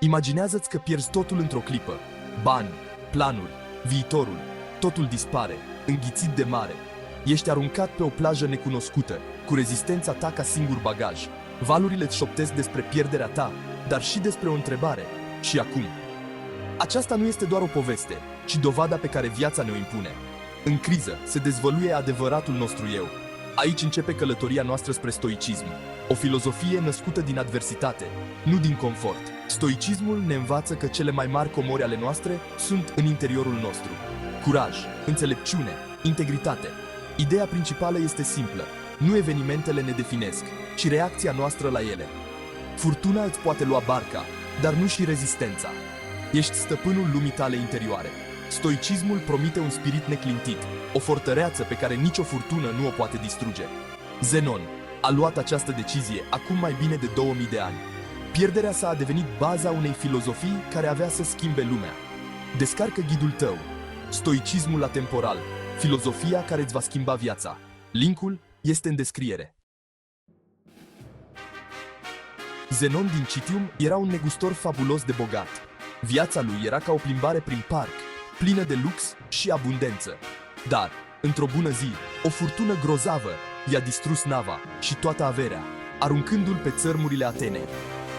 Imaginează-ți că pierzi totul într-o clipă. Bani, planuri, viitorul, totul dispare, înghițit de mare. Ești aruncat pe o plajă necunoscută, cu rezistența ta ca singur bagaj. Valurile îți șoptesc despre pierderea ta, dar și despre o întrebare. Și acum? Aceasta nu este doar o poveste, ci dovada pe care viața ne-o impune. În criză se dezvăluie adevăratul nostru eu. Aici începe călătoria noastră spre stoicism, o filozofie născută din adversitate, nu din confort. Stoicismul ne învață că cele mai mari comori ale noastre sunt în interiorul nostru. Curaj, înțelepciune, integritate. Ideea principală este simplă. Nu evenimentele ne definesc, ci reacția noastră la ele. Furtuna îți poate lua barca, dar nu și rezistența. Ești stăpânul lumii tale interioare. Stoicismul promite un spirit neclintit, o fortăreață pe care nicio furtună nu o poate distruge. Zenon a luat această decizie acum mai bine de 2000 de ani. Pierderea sa a devenit baza unei filozofii care avea să schimbe lumea. Descarcă ghidul tău, Stoicismul atemporal, filozofia care îți va schimba viața. Linkul este în descriere. Zenon din Citium era un negustor fabulos de bogat. Viața lui era ca o plimbare prin parc, plină de lux și abundență. Dar, într-o bună zi, o furtună grozavă i-a distrus nava și toată averea, aruncându-l pe țărmurile Atenei.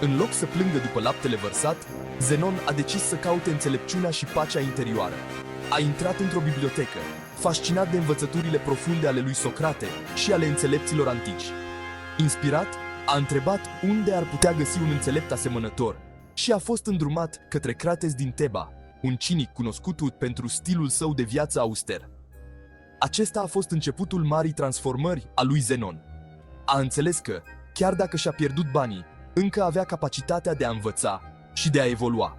În loc să plângă după laptele vărsat, Zenon a decis să caute înțelepciunea și pacea interioară. A intrat într-o bibliotecă, fascinat de învățăturile profunde ale lui Socrate și ale înțelepților antici. Inspirat, a întrebat unde ar putea găsi un înțelept asemănător și a fost îndrumat către Crates din Teba, un cinic cunoscut pentru stilul său de viață auster. Acesta a fost începutul marii transformări a lui Zenon. A înțeles că, chiar dacă și-a pierdut banii, încă avea capacitatea de a învăța și de a evolua.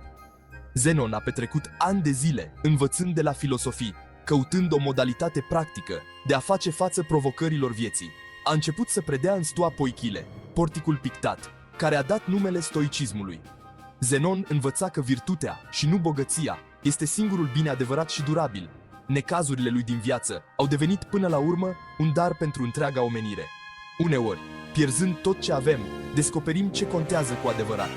Zenon a petrecut ani de zile învățând de la filosofii, căutând o modalitate practică de a face față provocărilor vieții. A început să predea în Stoa Poichile, porticul pictat, care a dat numele stoicismului. Zenon învăța că virtutea și nu bogăția este singurul bine adevărat și durabil. Necazurile lui din viață au devenit până la urmă un dar pentru întreaga omenire. Uneori, pierzând tot ce avem, descoperim ce contează cu adevărat.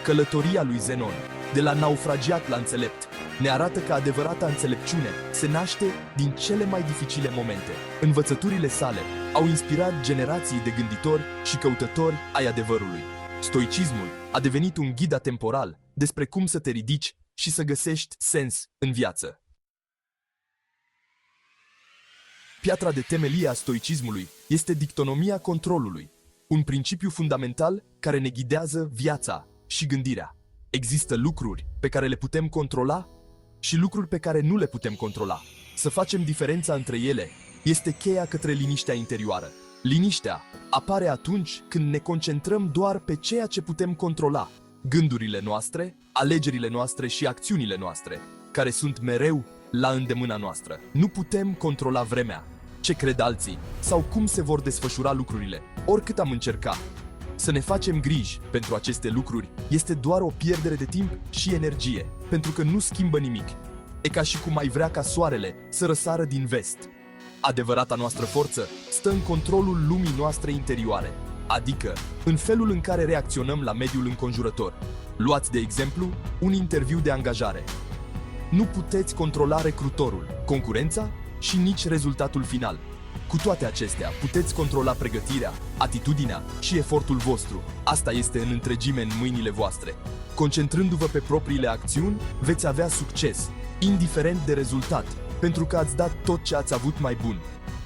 Călătoria lui Zenon, de la naufragiat la înțelept, ne arată că adevărata înțelepciune se naște din cele mai dificile momente. Învățăturile sale au inspirat generații de gânditori și căutători ai adevărului. Stoicismul a devenit un ghid atemporal despre cum să te ridici și să găsești sens în viață. Piatra de temelie a stoicismului este dictonomia controlului, un principiu fundamental care ne ghidează viața și gândirea. Există lucruri pe care le putem controla și lucruri pe care nu le putem controla. Să facem diferența între ele este cheia către liniștea interioară. Liniștea apare atunci când ne concentrăm doar pe ceea ce putem controla, gândurile noastre, alegerile noastre și acțiunile noastre, care sunt mereu la îndemâna noastră. Nu putem controla vremea, ce cred alții sau cum se vor desfășura lucrurile, oricât am încercat. Să ne facem griji pentru aceste lucruri este doar o pierdere de timp și energie, pentru că nu schimbă nimic. E ca și cum ai vrea ca soarele să răsară din vest. Adevărata noastră forță stă în controlul lumii noastre interioare, adică în felul în care reacționăm la mediul înconjurător. Luați de exemplu un interviu de angajare. Nu puteți controla recrutorul, concurența și nici rezultatul final. Cu toate acestea, puteți controla pregătirea, atitudinea și efortul vostru. Asta este în întregime în mâinile voastre. Concentrându-vă pe propriile acțiuni, veți avea succes, indiferent de rezultat, pentru că ați dat tot ce ați avut mai bun.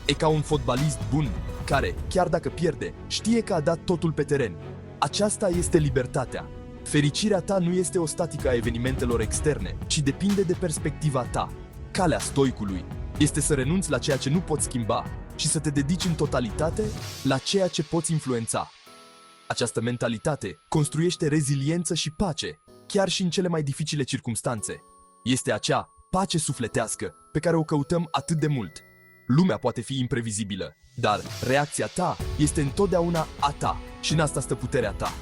E ca un fotbalist bun, care, chiar dacă pierde, știe că a dat totul pe teren. Aceasta este libertatea. Fericirea ta nu este o statică a evenimentelor externe, ci depinde de perspectiva ta. Calea stoicului este să renunți la ceea ce nu poți schimba și să te dedici în totalitate la ceea ce poți influența. Această mentalitate construiește reziliență și pace, chiar și în cele mai dificile circumstanțe. Este acea pace sufletească pe care o căutăm atât de mult. Lumea poate fi imprevizibilă, dar reacția ta este întotdeauna a ta și în asta stă puterea ta.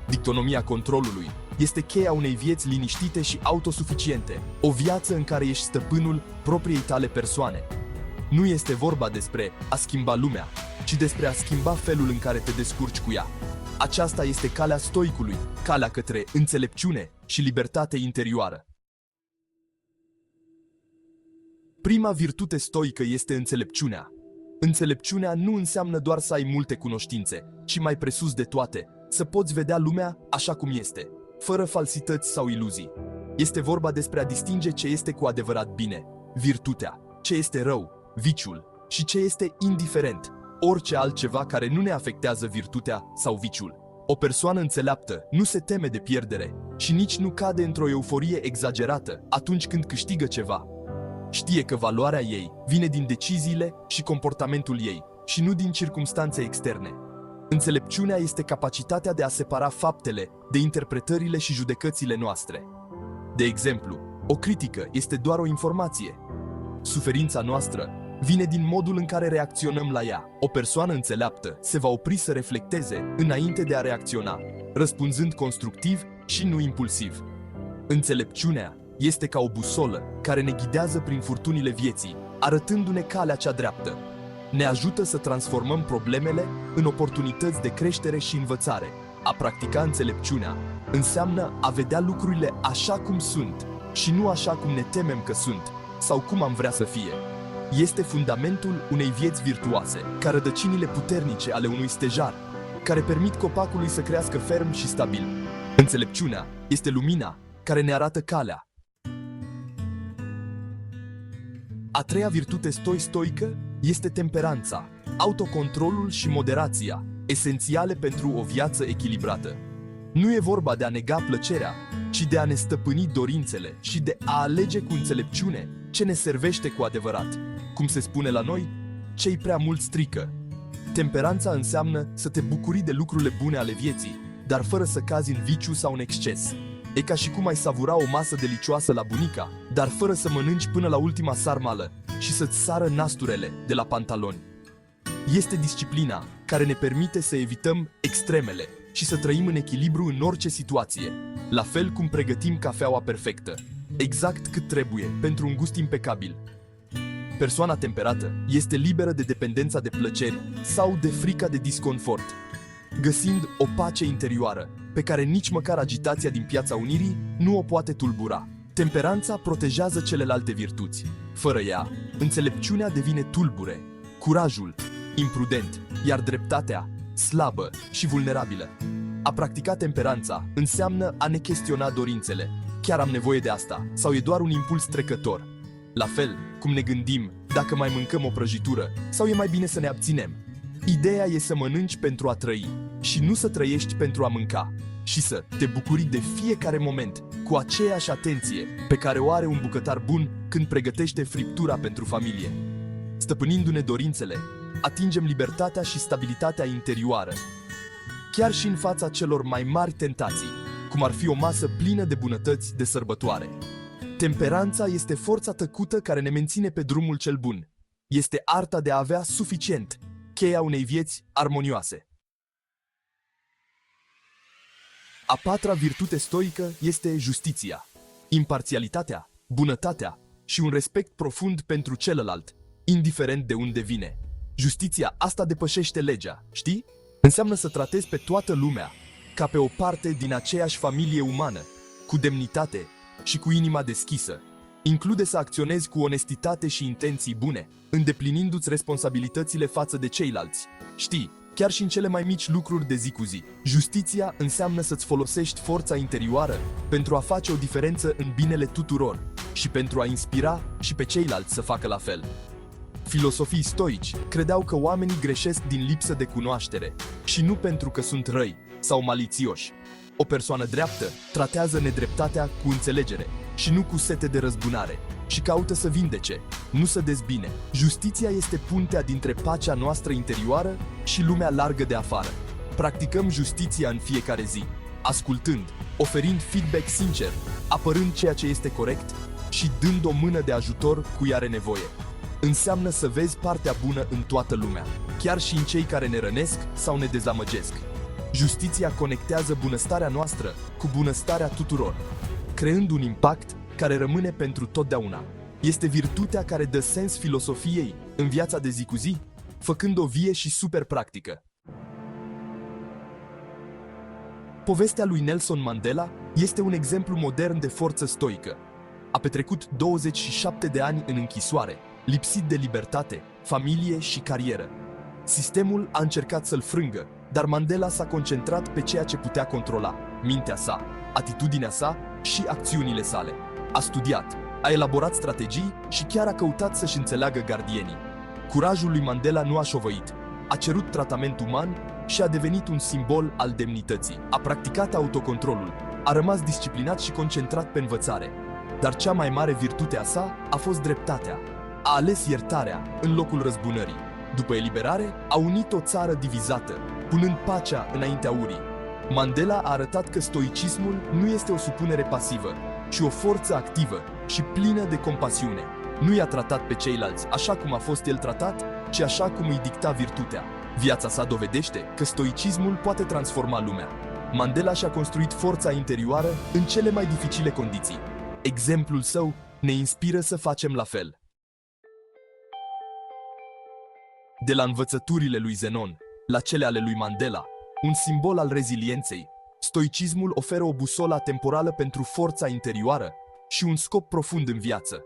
Dictonomia controlului este cheia unei vieți liniștite și autosuficiente, o viață în care ești stăpânul propriei tale persoane. Nu este vorba despre a schimba lumea, ci despre a schimba felul în care te descurci cu ea. Aceasta este calea stoicului, calea către înțelepciune și libertate interioară. Prima virtute stoică este înțelepciunea. Înțelepciunea nu înseamnă doar să ai multe cunoștințe, ci mai presus de toate, să poți vedea lumea așa cum este, fără falsități sau iluzii. Este vorba despre a distinge ce este cu adevărat bine, virtutea, ce este rău, viciul, și ce este indiferent, orice altceva care nu ne afectează virtutea sau viciul. O persoană înțeleaptă nu se teme de pierdere și nici nu cade într-o euforie exagerată atunci când câștigă ceva. Știe că valoarea ei vine din deciziile și comportamentul ei și nu din circumstanțe externe. Înțelepciunea este capacitatea de a separa faptele de interpretările și judecățile noastre. De exemplu, o critică este doar o informație. Suferința noastră vine din modul în care reacționăm la ea. O persoană înțeleaptă se va opri să reflecteze înainte de a reacționa, răspunzând constructiv și nu impulsiv. Înțelepciunea este ca o busolă care ne ghidează prin furtunile vieții, arătându-ne calea cea dreaptă. Ne ajută să transformăm problemele în oportunități de creștere și învățare. A practica înțelepciunea înseamnă a vedea lucrurile așa cum sunt și nu așa cum ne temem că sunt sau cum am vrea să fie. Este fundamentul unei vieți virtuoase, ca rădăcinile puternice ale unui stejar, care permit copacului să crească ferm și stabil. Înțelepciunea este lumina care ne arată calea. A treia virtute stoică este temperanța, autocontrolul și moderația, esențiale pentru o viață echilibrată. Nu e vorba de a nega plăcerea, ci de a ne stăpâni dorințele și de a alege cu înțelepciune ce ne servește cu adevărat. Cum se spune la noi, ce-i prea mult strică. Temperanța înseamnă să te bucuri de lucrurile bune ale vieții, dar fără să cazi în viciu sau în exces. E ca și cum ai savura o masă delicioasă la bunica, dar fără să mănânci până la ultima sarmală și să-ți sară nasturele de la pantaloni. Este disciplina care ne permite să evităm extremele și să trăim în echilibru în orice situație, la fel cum pregătim cafeaua perfectă, exact cât trebuie, pentru un gust impecabil. Persoana temperată este liberă de dependența de plăceri sau de frica de disconfort, găsind o pace interioară pe care nici măcar agitația din Piața Unirii nu o poate tulbura. Temperanța protejează celelalte virtuți. Fără ea, înțelepciunea devine tulbure, curajul imprudent, iar dreptatea slabă și vulnerabilă. A practica temperanța înseamnă a ne chestiona dorințele. Chiar am nevoie de asta? Sau e doar un impuls trecător? La fel cum ne gândim dacă mai mâncăm o prăjitură sau e mai bine să ne abținem. Ideea e să mănânci pentru a trăi și nu să trăiești pentru a mânca și să te bucuri de fiecare moment cu aceeași atenție pe care o are un bucătar bun când pregătește friptura pentru familie. Stăpânindu-ne dorințele, atingem libertatea și stabilitatea interioară, chiar și în fața celor mai mari tentații, cum ar fi o masă plină de bunătăți de sărbătoare. Temperanța este forța tăcută care ne menține pe drumul cel bun. Este arta de a avea suficient, cheia unei vieți armonioase. A patra virtute stoică este justiția, imparțialitatea, bunătatea și un respect profund pentru celălalt, indiferent de unde vine. Justiția asta depășește legea, știi? Înseamnă să tratezi pe toată lumea ca pe o parte din aceeași familie umană, cu demnitate și cu inima deschisă. Include să acționezi cu onestitate și intenții bune, îndeplinindu-ți responsabilitățile față de ceilalți. Știi, chiar și în cele mai mici lucruri de zi cu zi. Justiția înseamnă să-ți folosești forța interioară pentru a face o diferență în binele tuturor și pentru a inspira și pe ceilalți să facă la fel. Filosofii stoici credeau că oamenii greșesc din lipsă de cunoaștere și nu pentru că sunt răi sau malițioși. O persoană dreaptă tratează nedreptatea cu înțelegere și nu cu sete de răzbunare și caută să vindece, nu să dezbine. Justiția este puntea dintre pacea noastră interioară și lumea largă de afară. Practicăm justiția în fiecare zi, ascultând, oferind feedback sincer, apărând ceea ce este corect și dând o mână de ajutor cui are nevoie. Înseamnă să vezi partea bună în toată lumea, chiar și în cei care ne rănesc sau ne dezamăgesc. Justiția conectează bunăstarea noastră cu bunăstarea tuturor, creând un impact care rămâne pentru totdeauna. Este virtutea care dă sens filosofiei în viața de zi cu zi, făcând-o vie și super practică. Povestea lui Nelson Mandela este un exemplu modern de forță stoică. A petrecut 27 de ani în închisoare, lipsit de libertate, familie și carieră. Sistemul a încercat să-l frângă, dar Mandela s-a concentrat pe ceea ce putea controla: mintea sa, atitudinea sa și acțiunile sale. A studiat, a elaborat strategii și chiar a căutat să-și înțeleagă gardienii. Curajul lui Mandela nu a șovăit, a cerut tratament uman și a devenit un simbol al demnității. A practicat autocontrolul, a rămas disciplinat și concentrat pe învățare. Dar cea mai mare virtute a sa a fost dreptatea. A ales iertarea în locul răzbunării. După eliberare, a unit o țară divizată, punând pacea înaintea urii. Mandela a arătat că stoicismul nu este o supunere pasivă, ci o forță activă și plină de compasiune. Nu i-a tratat pe ceilalți așa cum a fost el tratat, ci așa cum îi dicta virtutea. Viața sa dovedește că stoicismul poate transforma lumea. Mandela și-a construit forța interioară în cele mai dificile condiții. Exemplul său ne inspiră să facem la fel. De la învățăturile lui Zenon la cele ale lui Mandela, un simbol al rezilienței, stoicismul oferă o busolă temporală pentru forța interioară și un scop profund în viață.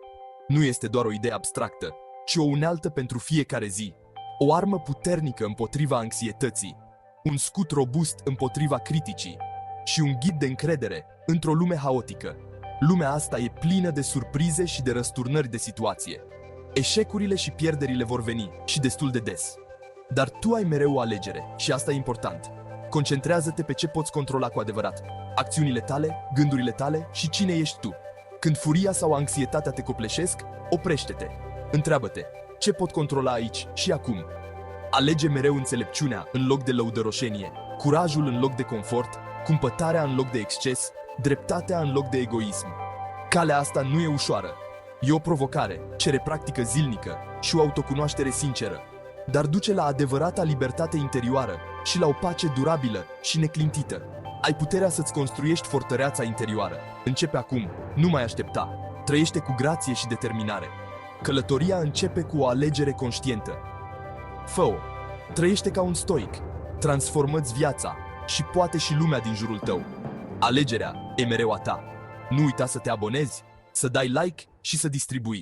Nu este doar o idee abstractă, ci o unealtă pentru fiecare zi, o armă puternică împotriva anxietății, un scut robust împotriva criticii și un ghid de încredere într-o lume haotică. Lumea asta e plină de surprize și de răsturnări de situație. Eșecurile și pierderile vor veni și destul de des. Dar tu ai mereu o alegere și asta e important. Concentrează-te pe ce poți controla cu adevărat: acțiunile tale, gândurile tale și cine ești tu. Când furia sau anxietatea te copleșesc, oprește-te. Întreabă-te: ce pot controla aici și acum? Alege mereu înțelepciunea în loc de lăudăroșenie, curajul în loc de confort, cumpătarea în loc de exces, dreptatea în loc de egoism. Calea asta nu e ușoară. E o provocare, cere practică zilnică și o autocunoaștere sinceră, dar duce la adevărata libertate interioară și la o pace durabilă și neclintită. Ai puterea să-ți construiești fortăreața interioară. Începe acum, nu mai aștepta. Trăiește cu grație și determinare. Călătoria începe cu o alegere conștientă. Fă-o. Trăiește ca un stoic. Transformă-ți viața și poate și lumea din jurul tău. Alegerea e mereu a ta. Nu uita să te abonezi, să dai like și să distribui.